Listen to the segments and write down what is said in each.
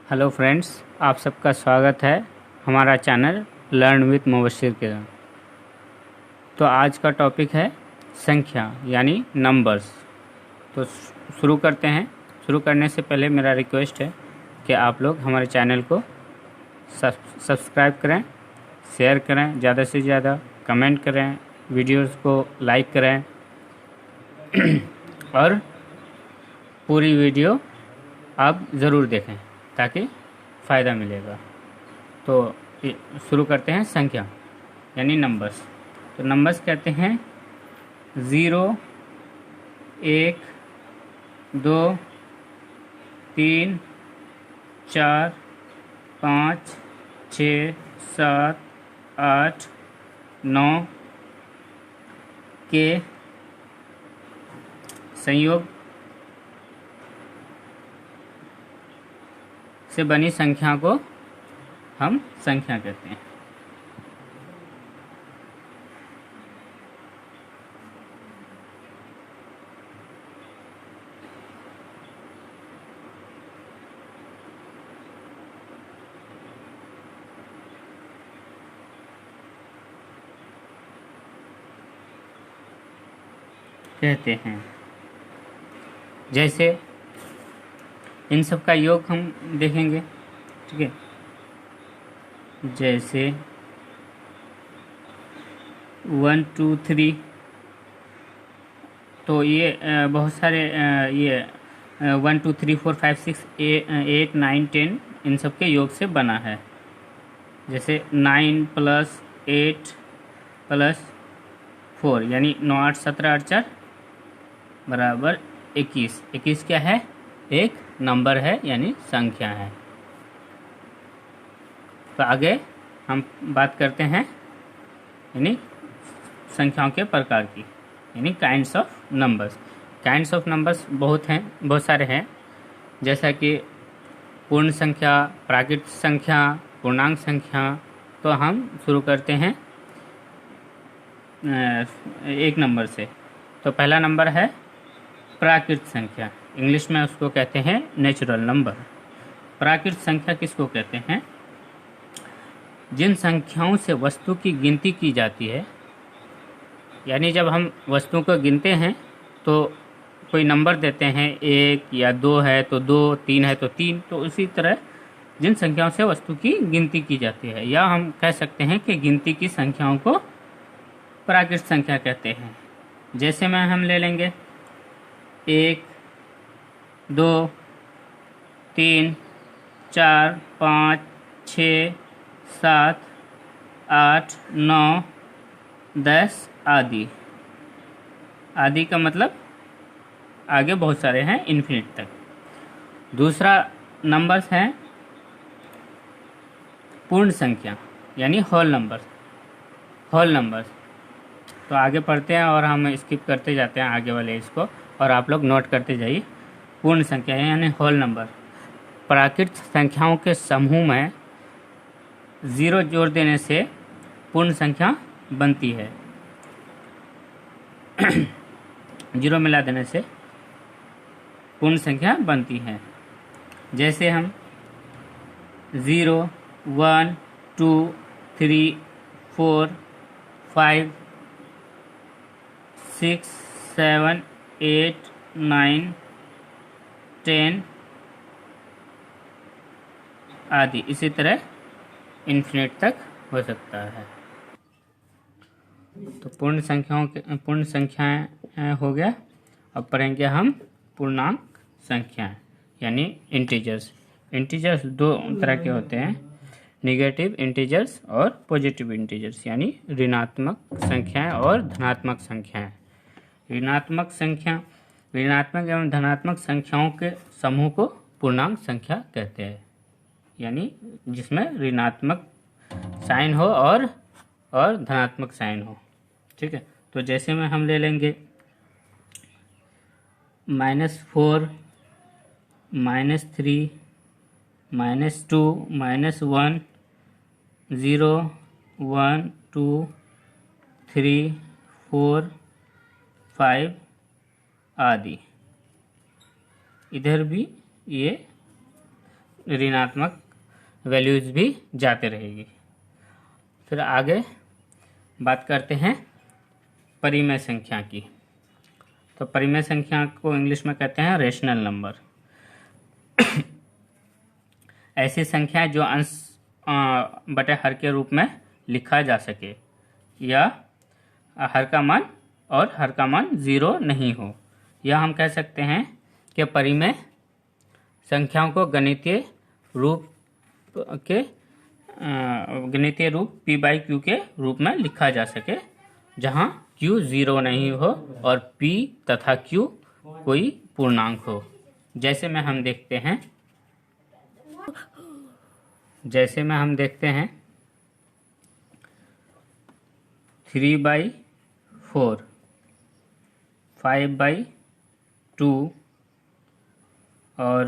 Hello friends, आप सबका स्वागत है हमारा चैनल लर्न विथ मुबशिर के। तो आज का टॉपिक है संख्या यानी नंबर्स। तो शुरू करते हैं। शुरू करने से पहले मेरा रिक्वेस्ट है कि आप लोग हमारे चैनल को सब्सक्राइब करें, शेयर करें, ज़्यादा से ज़्यादा कमेंट करें, वीडियोस को लाइक करें और पूरी वीडियो आप ज़रूर देखें ताकि फ़ायदा मिलेगा। तो शुरू करते हैं संख्या यानी नंबर्स। तो नंबर्स कहते हैं 0, 1, 2, 3, 4, 5, 6, 7, 8, 9 के संयोग से बनी संख्या को हम संख्या कहते हैं। जैसे इन सब का योग हम देखेंगे, ठीक है। जैसे 1, 2, 3, तो ये बहुत सारे ये 1, 2, 3, 4, 5, 6, 8, 9, 10 इन सब के योग से बना है। जैसे 9 + 8 + 4 यानी 9, 8, 17, 8, 4 बराबर 21। 21 क्या है? एक नंबर है यानी संख्या है। तो आगे हम बात करते हैं यानी संख्याओं के प्रकार की, यानी kinds of numbers. Kinds of numbers बहुत सारे हैं, जैसा कि पूर्ण संख्या, प्राकृत संख्या, पूर्णांक संख्या। तो हम शुरू करते हैं एक नंबर से। तो पहला नंबर है प्राकृत संख्या, इंग्लिश में उसको कहते हैं नेचुरल नंबर। प्राकृत संख्या किसको कहते हैं? जिन संख्याओं से वस्तु की गिनती की जाती है, यानी जब हम वस्तु को गिनते हैं तो कोई नंबर देते हैं, 1 या 2 है तो 2, 3 है तो 3। तो उसी तरह जिन संख्याओं से वस्तु की गिनती की जाती है, या हम कह सकते हैं कि गिनती की संख्याओं को प्राकृत संख्या कहते हैं। जैसे में हम ले लेंगे 1, 2, 3, 4, 5, 6, 7, 8, 9, 10 आदि। आदि का मतलब आगे बहुत सारे हैं, इन्फिनिट तक। दूसरा नंबर्स है पूर्ण संख्या यानी होल नंबर्स। होल नंबर्स तो आगे पढ़ते हैं और हम स्किप करते जाते हैं आगे वाले इसको, और आप लोग नोट करते जाइए। पूर्ण संख्या यानी होल नंबर प्राकृत संख्याओं के समूह में 0 जोड़ देने से पूर्ण संख्या बनती है। 0 मिला देने से पूर्ण संख्या बनती है। जैसे हम 0, 1, 2, 3, 4, 5, 6, 7, 8, 9, 10 आदि। इसी तरह इन्फिनिट तक हो सकता है। तो पूर्ण संख्याएं हो गया। अब पढ़ेंगे हम पूर्णांक संख्याएं यानी इंटीजर्स। इंटीजर्स दो तरह के होते हैं, निगेटिव इंटीजर्स और पॉजिटिव इंटीजर्स, यानी ऋणात्मक संख्याएं और धनात्मक संख्याएं। ऋणात्मक एवं धनात्मक संख्याओं के समूह को पूर्णांक संख्या कहते हैं, यानी जिसमें ऋणात्मक साइन हो और धनात्मक साइन हो, ठीक है। तो जैसे में हम ले लेंगे -4, -3, -2, -1, 0, 1, 2, 3, 4, 5 आदि। इधर भी ये ऋणात्मक वैल्यूज भी जाते रहेगी। फिर आगे बात करते हैं परिमेय संख्या की। तो परिमेय संख्या को इंग्लिश में कहते हैं रेशनल नंबर। ऐसी संख्या जो अंश बटे हर के रूप में लिखा जा सके या हर का मान और हर का मान 0 नहीं हो, या हम कह सकते हैं कि परिमेय संख्याओं को गणितीय रूप p/q के रूप में लिखा जा सके, जहां q 0 नहीं हो और p तथा q कोई पूर्णांक हो। जैसे में हम देखते हैं 3/4, 5/2 और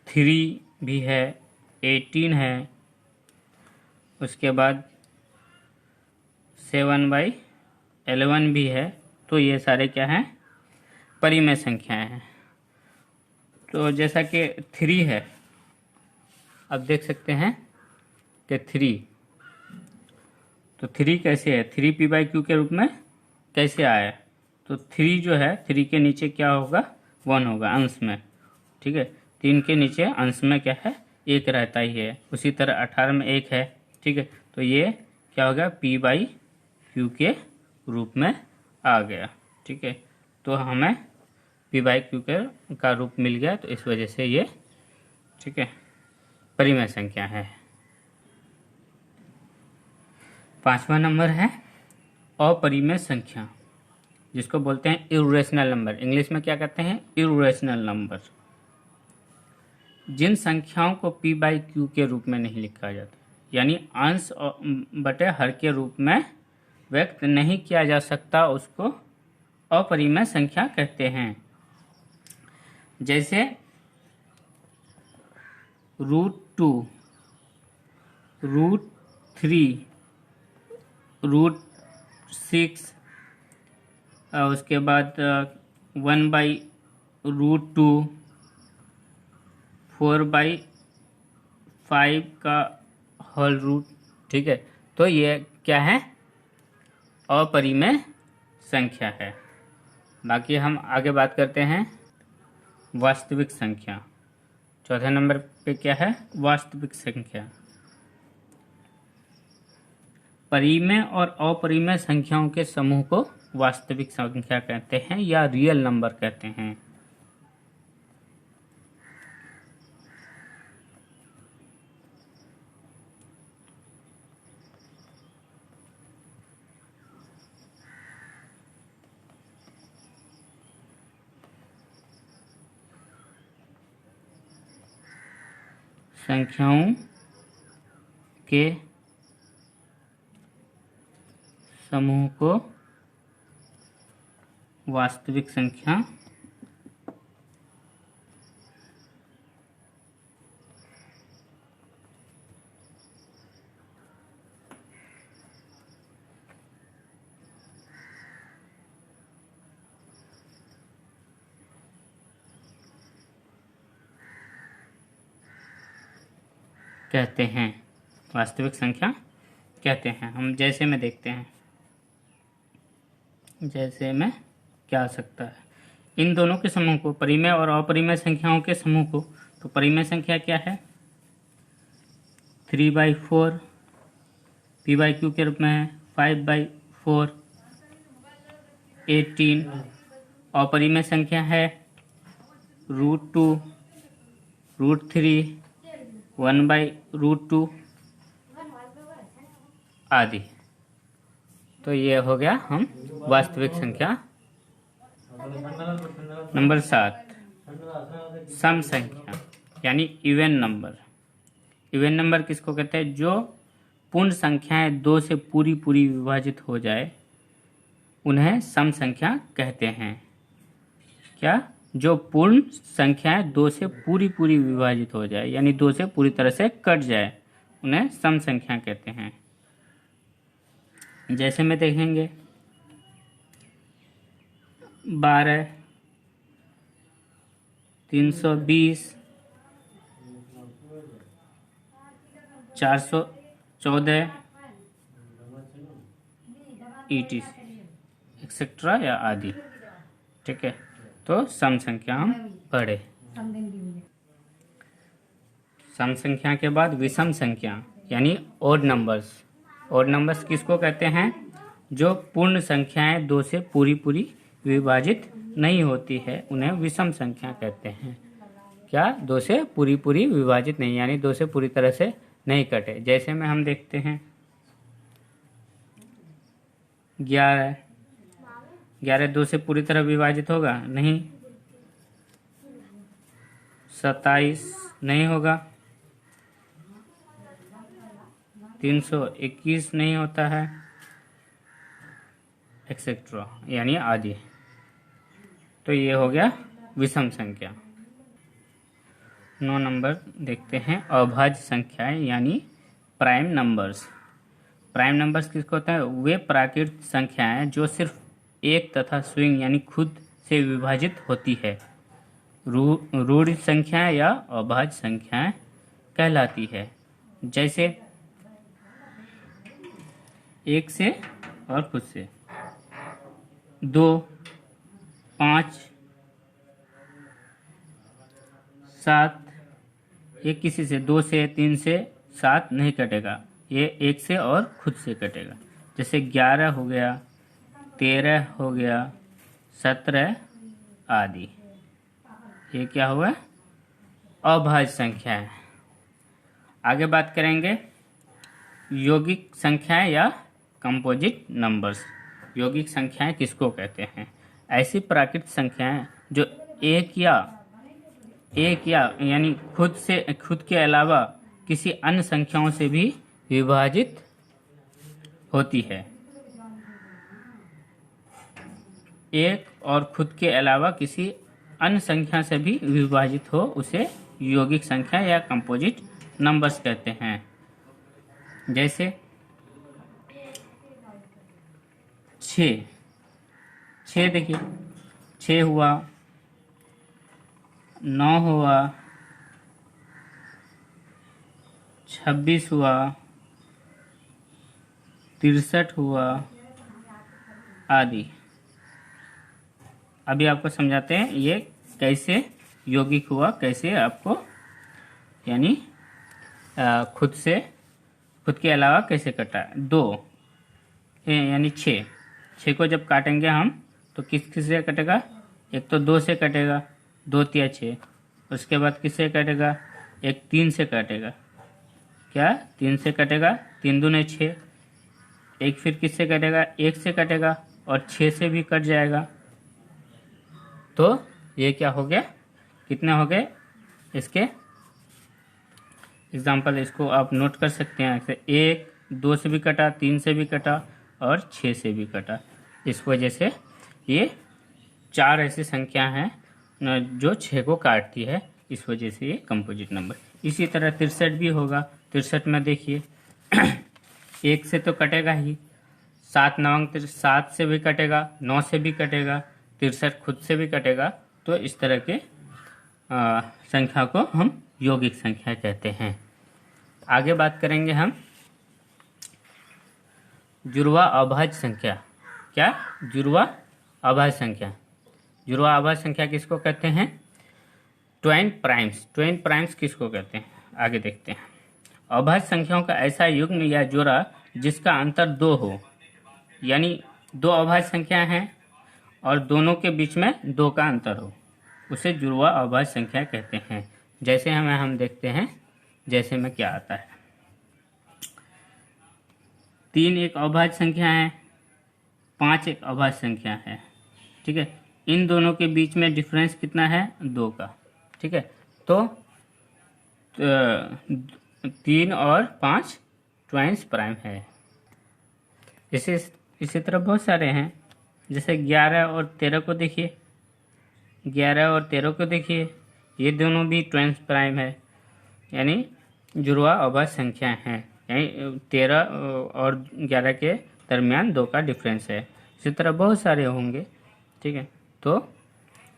3 भी है, 18 है, उसके बाद 7/11 भी है। तो ये सारे क्या हैं? परिमेय संख्याएं हैं। तो जैसा कि 3 है, अब देख सकते हैं कि 3, तो 3 कैसे है? 3 p/q के रूप में कैसे आया? तो 3 जो है, 3 के नीचे क्या होगा? 1 होगा अंश में, ठीक है। 3 के नीचे अंश में क्या है? 1 रहता ही है। उसी तरह 18 में 1 है, ठीक है। तो ये क्या होगा? p/q के रूप में आ गया, ठीक है। तो हमें p/q का रूप मिल गया, तो इस वजह से ये, ठीक है, परिमेय संख्या है। 5वां नंबर है अपरिमेय संख्या, जिसको बोलते हैं इर्रेशनल नंबर। इंग्लिश में क्या कहते हैं? Irrational number. जिन संख्याओं को p/q के रूप में नहीं लिखा जाता, यानी अंश बटे हर के रूप में व्यक्त नहीं किया जा सकता, उसको अपरिमेय संख्या कहते हैं। जैसे √2, √3, √6, उसके बाद 1/√2, 4/5 का होल रूट, ठीक है। तो ये क्या है? अपरिमेय संख्या है। बाकी हम आगे बात करते हैं वास्तविक संख्या। चौथे नंबर पे क्या है? वास्तविक संख्या। परिमेय और अपरिमेय संख्याओं के समूह को वास्तविक संख्या कहते हैं या रियल नंबर कहते हैं। संख्याओं के समूह को वास्तविक संख्या कहते हैं। वास्तविक संख्या कहते हैं। हम जैसे में देखते हैं, जैसे में क्या आ सकता है? इन दोनों के समूह को, परिमेय और अपरिमेय संख्याओं के समूह को, तो परिमेय संख्या क्या है? 3/4 p/q के रूप में है, 5/4, 18। अपरिमेय संख्या है √2, √3, 1/√2 आदि। तो ये हो गया हम वास्तविक संख्या। नंबर 7, सम संख्या यानी इवन नंबर। इवन नंबर किसको कहते हैं? जो पूर्ण संख्याएं 2 से पूरी विभाजित हो जाए, उन्हें सम संख्या कहते हैं। क्या? जो पूर्ण संख्याएं 2 से पूरी विभाजित हो जाए, यानी 2 से पूरी तरह से कट जाए, उन्हें सम संख्या कहते हैं। जैसे में देखेंगे 12, 320, 414 ET एक्सेट्रा या आदि। ठीक है, तो सम संख्या हम पढ़े। सम संख्या के बाद विषम संख्या यानी ओड नंबर्स। ओड नंबर्स किसको कहते हैं? जो पूर्ण संख्याएं 2 से पूरी विभाजित नहीं होती है, उन्हें विषम संख्या कहते हैं। क्या? 2 से पूरी विभाजित नहीं, यानी 2 से पूरी तरह से नहीं कटे। जैसे में हम देखते हैं 11 2 से पूरी तरह विभाजित होगा? नहीं। 27 नहीं होगा। 321 नहीं होता है, एक्सेट्रा यानी आदि। तो ये हो गया विषम संख्या। 9 नंबर देखते हैं अभाज्य संख्याएं यानी प्राइम नंबर्स। प्राइम नंबर्स किसको होता है? वे प्राकृत संख्याएं जो सिर्फ एक तथा स्विंग यानी खुद से विभाजित होती है, रूढ़ संख्याएं या अभाज्य संख्याएं कहलाती है। जैसे 1 से और खुद से 2, 5, 7, ये किसी से 2 से 3 से 7 नहीं कटेगा, ये 1 से और खुद से कटेगा। जैसे 11 हो गया, 13 हो गया, 17 आदि। ये क्या हुआ? अभाज्य संख्या है। आगे बात करेंगे यौगिक संख्याएं या कंपोजिट नंबर्स। यौगिक संख्याएं किसको कहते हैं? ऐसी प्राकृत संख्याएं जो एक या यानी खुद के अलावा किसी अन्य संख्याओं से भी विभाजित होती है। एक और खुद के अलावा किसी अन्य संख्या से भी विभाजित हो, उसे यौगिक संख्या या कंपोजिट नंबर्स कहते हैं। जैसे 6 देखिए, 6 हुआ, 9 हुआ, 26 हुआ, 63 हुआ आदि। अभी आपको समझाते हैं ये कैसे यौगिक हुआ, कैसे आपको यानी खुद के अलावा कैसे कटा। 2 यानी 6 को जब काटेंगे हम तो किस से कटेगा? एक तो 2 से कटेगा, 2 तिया 6। उसके बाद किससे कटेगा? एक 3 से कटेगा। क्या? 3 से कटेगा, 3 दूने 6। एक फिर किससे कटेगा? 1 से कटेगा और 6 से भी कट जाएगा। तो ये क्या हो गया? कितने हो गए इसके एग्जाम्पल? इसको आप नोट कर सकते हैं। ऐसे 1, 2 से भी कटा, 3 से भी कटा और 6 से भी कटा। इस वजह से ये 4 ऐसी संख्या हैं जो 6 को काटती है। इस वजह से ये कंपोजिट नंबर। इसी तरह 63 भी होगा। 63 में देखिए 1 से तो कटेगा ही, 7 नवंग 7 से भी कटेगा, 9 से भी कटेगा, 63 खुद से भी कटेगा। तो इस तरह के संख्या को हम यौगिक संख्या कहते हैं। आगे बात करेंगे हम जुड़वा अभाज्य संख्या। क्या? जुड़वा अभाज्य संख्या। जुड़वा अभाज्य संख्या किसको कहते हैं? Twain primes. ट्वेन प्राइम्स किसको कहते हैं? आगे देखते हैं। अभाज्य संख्याओं का ऐसा युग्म या जोड़ा जिसका अंतर 2 हो, यानी 2 अभाज्य संख्या हैं और दोनों के बीच में 2 का अंतर हो, उसे जुड़वा अभाज्य संख्या कहते हैं। जैसे हम देखते हैं, जैसे में क्या आता है। 3 एक अभाज्य संख्या है, 5 एक अभाज्य संख्या है। ठीक है, इन दोनों के बीच में डिफरेंस कितना है? 2 का। ठीक है, तो 3 और 5 ट्वाइंस प्राइम है। इसी तरह बहुत सारे हैं। जैसे 11 और 13 को देखिए, 11 और 13 को देखिए, ये दोनों भी ट्वाइंस प्राइम है, यानी जुड़वा अभाज्य संख्या हैं। यानी 13 और 11 के दरमियान 2 का डिफरेंस है। इसी तरह बहुत सारे होंगे। ठीक है, तो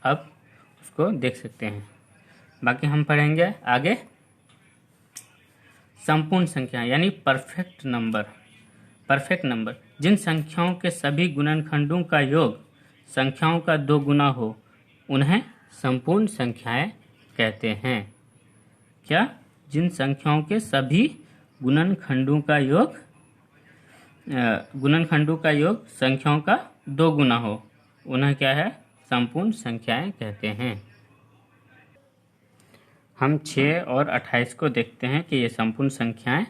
आप उसको देख सकते हैं। बाकी हम पढ़ेंगे आगे संपूर्ण संख्या यानी परफेक्ट नंबर। परफेक्ट नंबर जिन संख्याओं के सभी गुणनखंडों का योग संख्याओं का 2 गुना हो उन्हें संपूर्ण संख्याएं कहते हैं। क्या? जिन संख्याओं के सभी गुणनखंडों का योग संख्याओं का 2 गुना हो उन्हें क्या है? संपूर्ण संख्याएं कहते हैं। हम 6 और 28 को देखते हैं कि ये संपूर्ण संख्याएं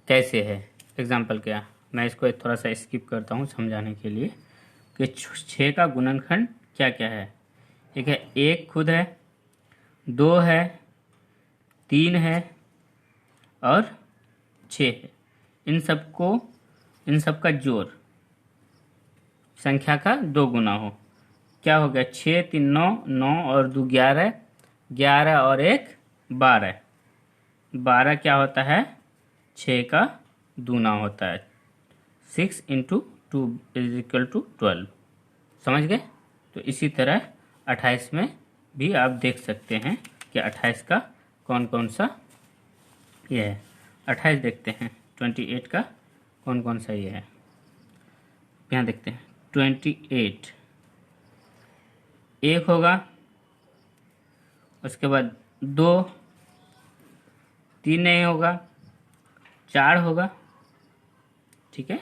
कैसे है। एग्जाम्पल क्या? मैं इसको थोड़ा सा स्किप करता हूँ समझाने के लिए कि 6 का गुणनखंड क्या क्या है। एक है 1 खुद है, 2 है, 3 है और 6 है। इन सब का जोड़ संख्या का 2 गुना हो। क्या हो गया? 6 3 9, 9 और 2 11, 11 और 1 12। 12 क्या होता है? 6 का दूना होता है। 6 × 2 = 12। समझ गए? तो इसी तरह 28 में भी आप देख सकते हैं कि 28 का कौन कौन सा ये है। 28 देखते हैं 28 का कौन कौन सा ये है। यहाँ देखते हैं 28 1 होगा, उसके बाद 2, 3 नहीं होगा, 4 होगा, ठीक है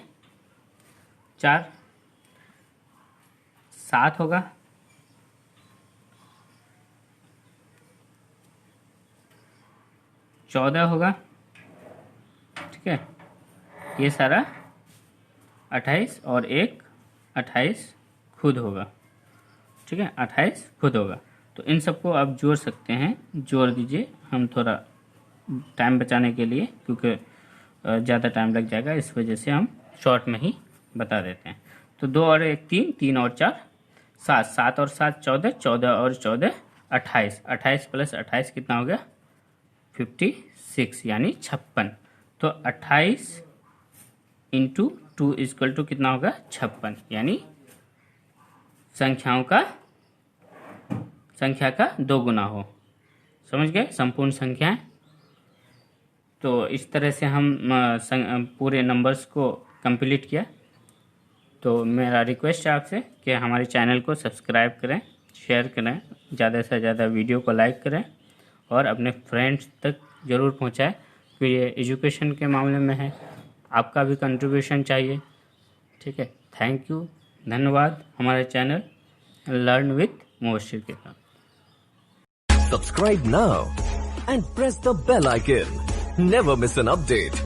4, 7 होगा, 14 होगा, ठीक है। ये सारा 28 और 1 28 खुद होगा, ठीक है 28 खुद होगा। तो इन सबको आप जोड़ सकते हैं, जोड़ दीजिए। हम थोड़ा टाइम बचाने के लिए, क्योंकि ज़्यादा टाइम लग जाएगा, इस वजह से हम शॉर्ट में ही बता देते हैं। तो 2 और 1 3, 3 और 4 7, 7 और 7 14, 14 और 14 28, 28 + 28 कितना हो गया? 56 यानी 56। तो 28 × 2 = कितना होगा? 56 यानी संख्या का 2 गुना हो। समझ गए? संपूर्ण संख्याएं। तो इस तरह से हम पूरे नंबर्स को कंप्लीट किया। तो मेरा रिक्वेस्ट है आपसे कि हमारे चैनल को सब्सक्राइब करें, शेयर करें, ज़्यादा से ज़्यादा वीडियो को लाइक करें और अपने फ्रेंड्स तक ज़रूर पहुंचाएं। फिर ये एजुकेशन के मामले में है, आपका भी कंट्रीब्यूशन चाहिए, ठीक है। थैंक यू, धन्यवाद। हमारे चैनल लर्न विथ मोबशिर के साथ Subscribe now and press the bell icon. Never miss an update.